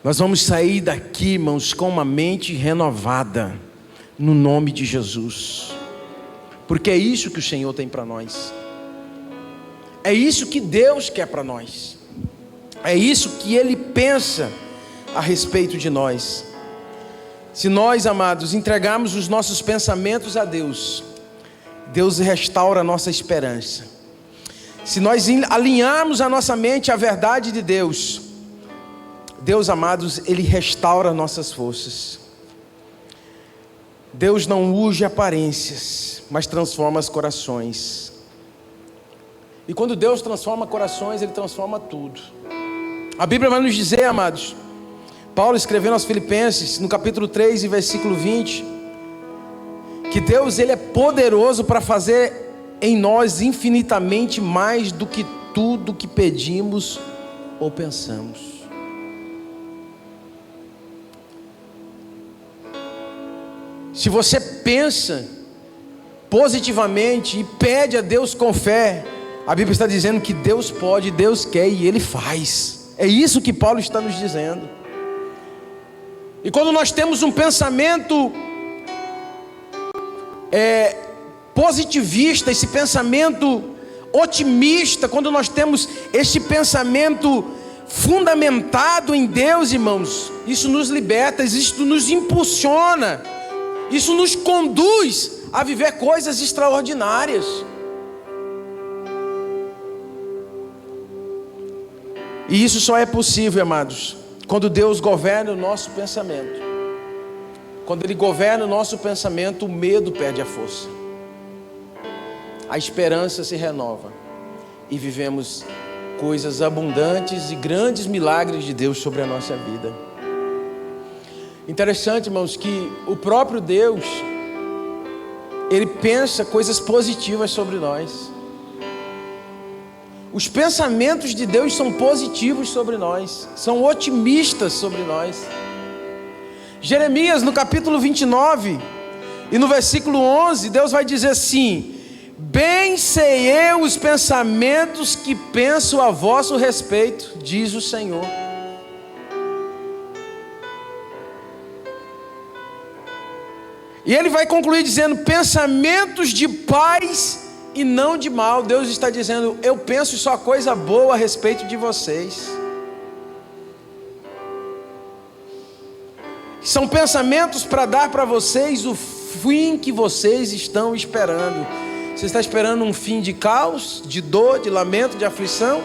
Nós vamos sair daqui, irmãos, com uma mente renovada, no nome de Jesus, porque é isso que o Senhor tem para nós. É isso que Deus quer para nós. É isso que Ele pensa a respeito de nós. Se nós, amados, entregarmos os nossos pensamentos a Deus, Deus restaura a nossa esperança. Se nós alinharmos a nossa mente à verdade de Deus, Deus, amados, Ele restaura nossas forças. Deus não unge aparências, mas transforma os corações. E quando Deus transforma corações, Ele transforma tudo. A Bíblia vai nos dizer, amados, Paulo escrevendo aos Filipenses, no capítulo 3 e versículo 20, que Deus, Ele é poderoso para fazer em nós infinitamente mais do que tudo que pedimos ou pensamos. Se você pensa positivamente e pede a Deus com fé, a Bíblia está dizendo que Deus pode, Deus quer e Ele faz. É isso que Paulo está nos dizendo. E quando nós temos um pensamento positivista, esse pensamento otimista, quando nós temos este pensamento fundamentado em Deus, irmãos, isso nos liberta, isso nos impulsiona, isso nos conduz a viver coisas extraordinárias. E isso só é possível, amados, quando Deus governa o nosso pensamento. Quando Ele governa o nosso pensamento, o medo perde a força. A esperança se renova. E vivemos coisas abundantes e grandes milagres de Deus sobre a nossa vida. Interessante, irmãos, que o próprio Deus, Ele pensa coisas positivas sobre nós. Os pensamentos de Deus são positivos sobre nós, são otimistas sobre nós. Jeremias, no capítulo 29 e no versículo 11, Deus vai dizer assim: bem sei eu os pensamentos que penso a vosso respeito, diz o Senhor. E Ele vai concluir dizendo: pensamentos de paz e não de mal. Deus está dizendo: eu penso só coisa boa a respeito de vocês. São pensamentos para dar para vocês o fim que vocês estão esperando. Você está esperando um fim de caos, de dor, de lamento, de aflição?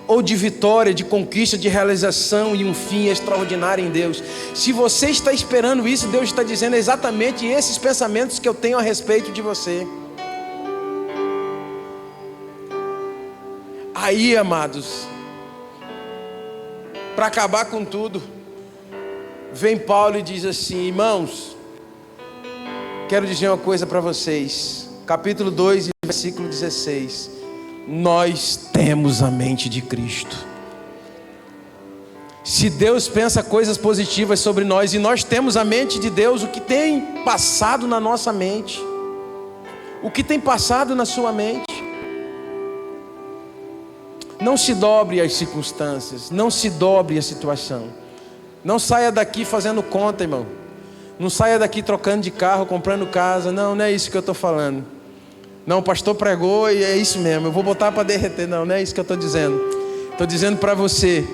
Ou de vitória, de conquista, de realização e um fim extraordinário em Deus? Se você está esperando isso, Deus está dizendo exatamente esses pensamentos que eu tenho a respeito de você. Aí, amados, para acabar com tudo, vem Paulo e diz assim: irmãos, quero dizer uma coisa para vocês. Capítulo 2, versículo 16. Nós temos a mente de Cristo. Se Deus pensa coisas positivas sobre nós e nós temos a mente de Deus, o que tem passado na nossa mente? O que tem passado na sua mente? Não se dobre às circunstâncias, não se dobre à situação. Não saia daqui fazendo conta, irmão. Não saia daqui trocando de carro, comprando casa. Não é isso que eu estou falando. Não, o pastor pregou e é isso mesmo, eu vou botar para derreter. Não é isso que eu estou dizendo. Estou dizendo para você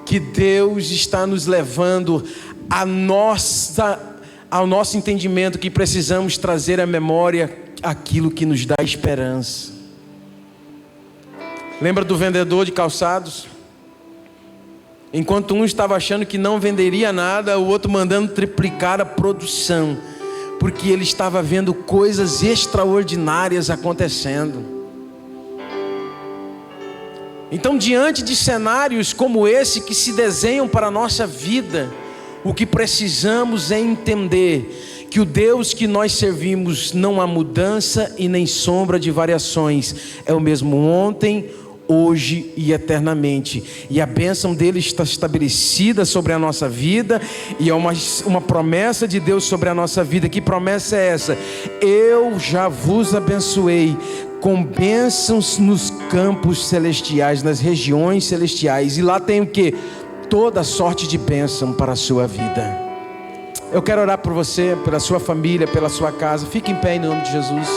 que Deus está nos levando ao nosso entendimento, que precisamos trazer à memória aquilo que nos dá esperança. Lembra do vendedor de calçados? Enquanto um estava achando que não venderia nada, o outro mandando triplicar a produção, porque ele estava vendo coisas extraordinárias acontecendo. Então, diante de cenários como esse que se desenham para a nossa vida, o que precisamos é entender que o Deus que nós servimos não há mudança e nem sombra de variações, é o mesmo ontem, hoje e eternamente, e a bênção dele está estabelecida sobre a nossa vida, e é uma promessa de Deus sobre a nossa vida. Que promessa é essa? Eu já vos abençoei com bênçãos nos campos celestiais, nas regiões celestiais, e lá tem o que? Toda sorte de bênção para a sua vida. Eu quero orar por você, pela sua família, pela sua casa. Fique em pé em nome de Jesus.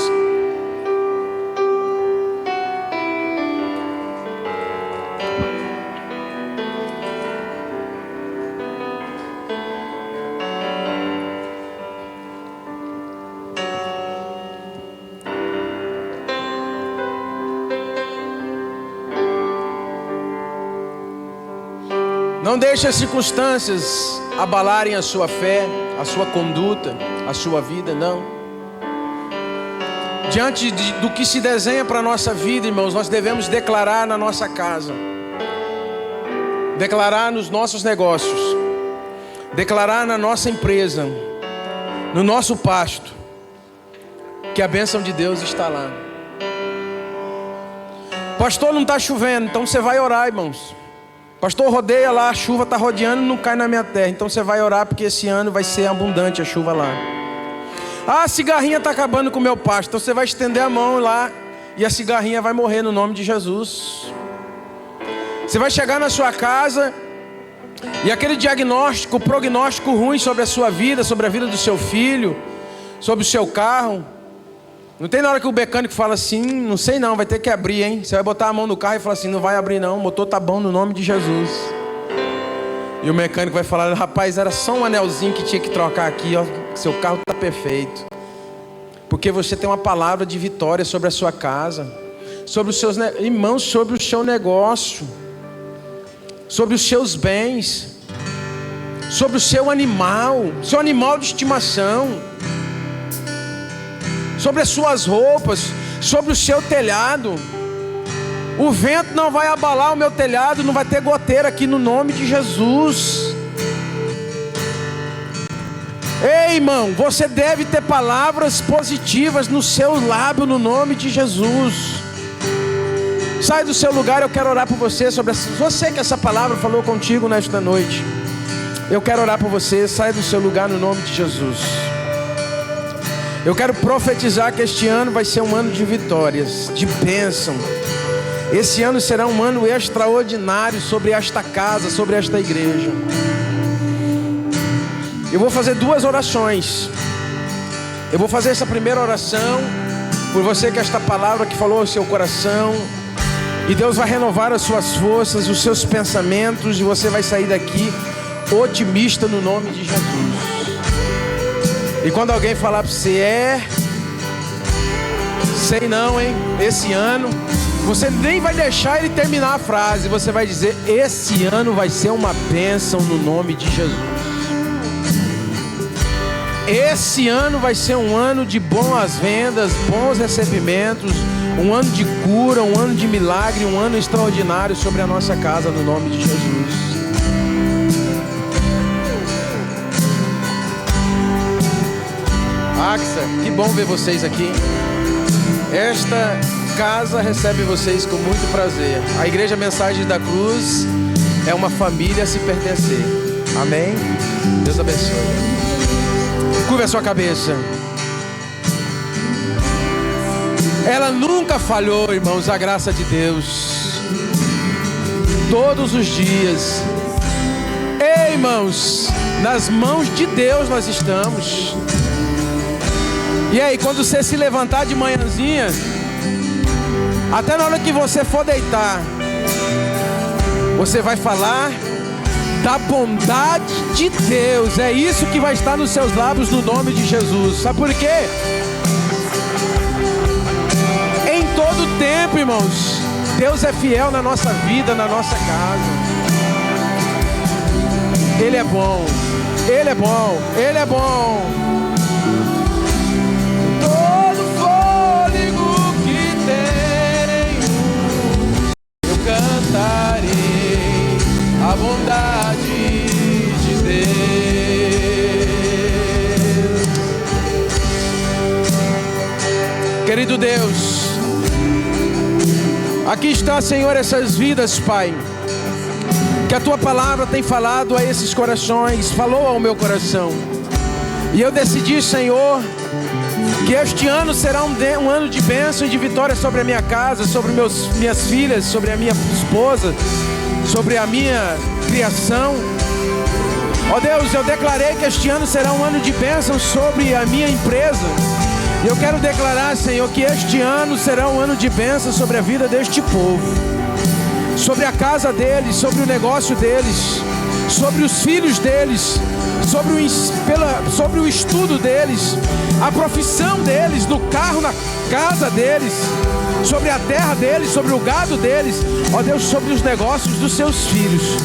Não deixe as circunstâncias abalarem a sua fé, a sua conduta, a sua vida, não. Diante do que se desenha para a nossa vida, irmãos, nós devemos declarar na nossa casa, declarar nos nossos negócios, declarar na nossa empresa, no nosso pasto, que a bênção de Deus está lá. Pastor, não está chovendo, então você vai orar, irmãos. Pastor, rodeia lá, a chuva está rodeando, não cai na minha terra. Então você vai orar, porque esse ano vai ser abundante a chuva lá. Ah, a cigarrinha está acabando com o meu pasto. Então você vai estender a mão lá e a cigarrinha vai morrer no nome de Jesus. Você vai chegar na sua casa e aquele diagnóstico, prognóstico ruim sobre a sua vida, sobre a vida do seu filho, sobre o seu carro. Não tem na hora que o mecânico fala assim: não sei não, vai ter que abrir, hein? Você vai botar a mão no carro e falar assim: não vai abrir não, o motor tá bom no nome de Jesus. E o mecânico vai falar: rapaz, era só um anelzinho que tinha que trocar aqui, ó, seu carro tá perfeito. Porque você tem uma palavra de vitória sobre a sua casa, sobre os seus irmãos, sobre o seu negócio, sobre os seus bens, sobre o seu animal de estimação, sobre as suas roupas, sobre o seu telhado. O vento não vai abalar o meu telhado, não vai ter goteira aqui no nome de Jesus. Ei, irmão, você deve ter palavras positivas no seu lábio no nome de Jesus. Sai do seu lugar, eu quero orar por você você que essa palavra falou contigo nesta noite. Eu quero orar por você, sai do seu lugar no nome de Jesus. Eu quero profetizar que este ano vai ser um ano de vitórias, de bênção. Esse ano será um ano extraordinário sobre esta casa, sobre esta igreja. Eu vou fazer 2 orações. Eu vou fazer essa primeira oração por você que esta palavra que falou ao seu coração. E Deus vai renovar as suas forças, os seus pensamentos, e você vai sair daqui otimista no nome de Jesus. E quando alguém falar para você, sei não, hein? Esse ano, você nem vai deixar ele terminar a frase. Você vai dizer, esse ano vai ser uma bênção no nome de Jesus. Esse ano vai ser um ano de boas vendas, bons recebimentos, um ano de cura, um ano de milagre, um ano extraordinário sobre a nossa casa no nome de Jesus. Axa, que bom ver vocês aqui. Esta casa recebe vocês com muito prazer. A Igreja Mensagem da Cruz é uma família a se pertencer. Amém? Deus abençoe. Curva a sua cabeça. Ela nunca falhou, irmãos, a graça de Deus. Todos os dias. Ei, irmãos, nas mãos de Deus nós estamos. E aí, quando você se levantar de manhãzinha, até na hora que você for deitar, você vai falar da bondade de Deus. É isso que vai estar nos seus lábios no nome de Jesus. Sabe por quê? Em todo tempo, irmãos, Deus é fiel na nossa vida, na nossa casa. Ele é bom, Ele é bom, Ele é bom. Todo fôlego que tenho, eu cantarei a bondade de Deus. Querido Deus, aqui está, Senhor, essas vidas, Pai, que a Tua palavra tem falado a esses corações, falou ao meu coração. E eu decidi, Senhor, que este ano será um ano de bênção e de vitória sobre a minha casa, sobre minhas filhas, sobre a minha esposa, sobre a minha criação. Ó Deus, eu declarei que este ano será um ano de bênção sobre a minha empresa. Eu quero declarar, Senhor, que este ano será um ano de bênção sobre a vida deste povo, sobre a casa deles, sobre o negócio deles, sobre os filhos deles, sobre o estudo deles, a profissão deles, no carro, na casa deles, sobre a terra deles, sobre o gado deles, ó Deus, sobre os negócios dos seus filhos.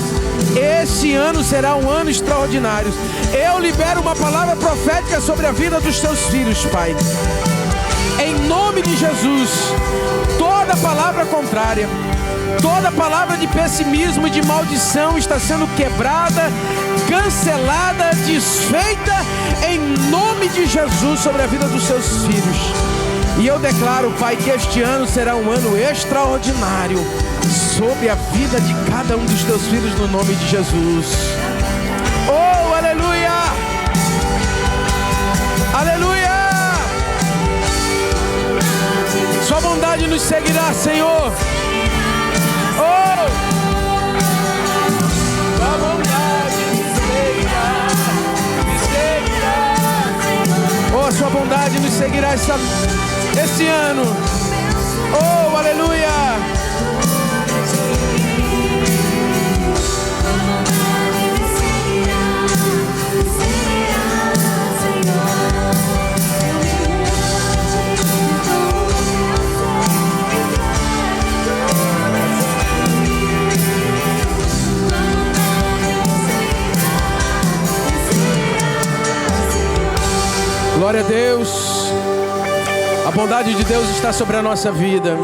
Esse ano será um ano extraordinário. Eu libero uma palavra profética sobre a vida dos teus filhos, Pai. Em nome de Jesus, toda palavra contrária, toda palavra de pessimismo e de maldição está sendo quebrada, cancelada, desfeita, em nome de Jesus, sobre a vida dos seus filhos. E eu declaro, Pai, que este ano será um ano extraordinário sobre a vida de cada um dos teus filhos, no nome de Jesus. Oh, aleluia! Aleluia! Sua bondade nos seguirá, Senhor. Oh! Sua bondade nos seguirá, oh, sua bondade nos seguirá esse ano. Oh, aleluia! Glória a Deus. A bondade de Deus está sobre a nossa vida.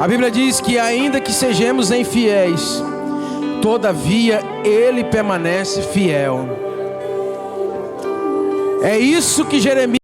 A Bíblia diz que ainda que sejamos infiéis, todavia Ele permanece fiel. É isso que Jeremias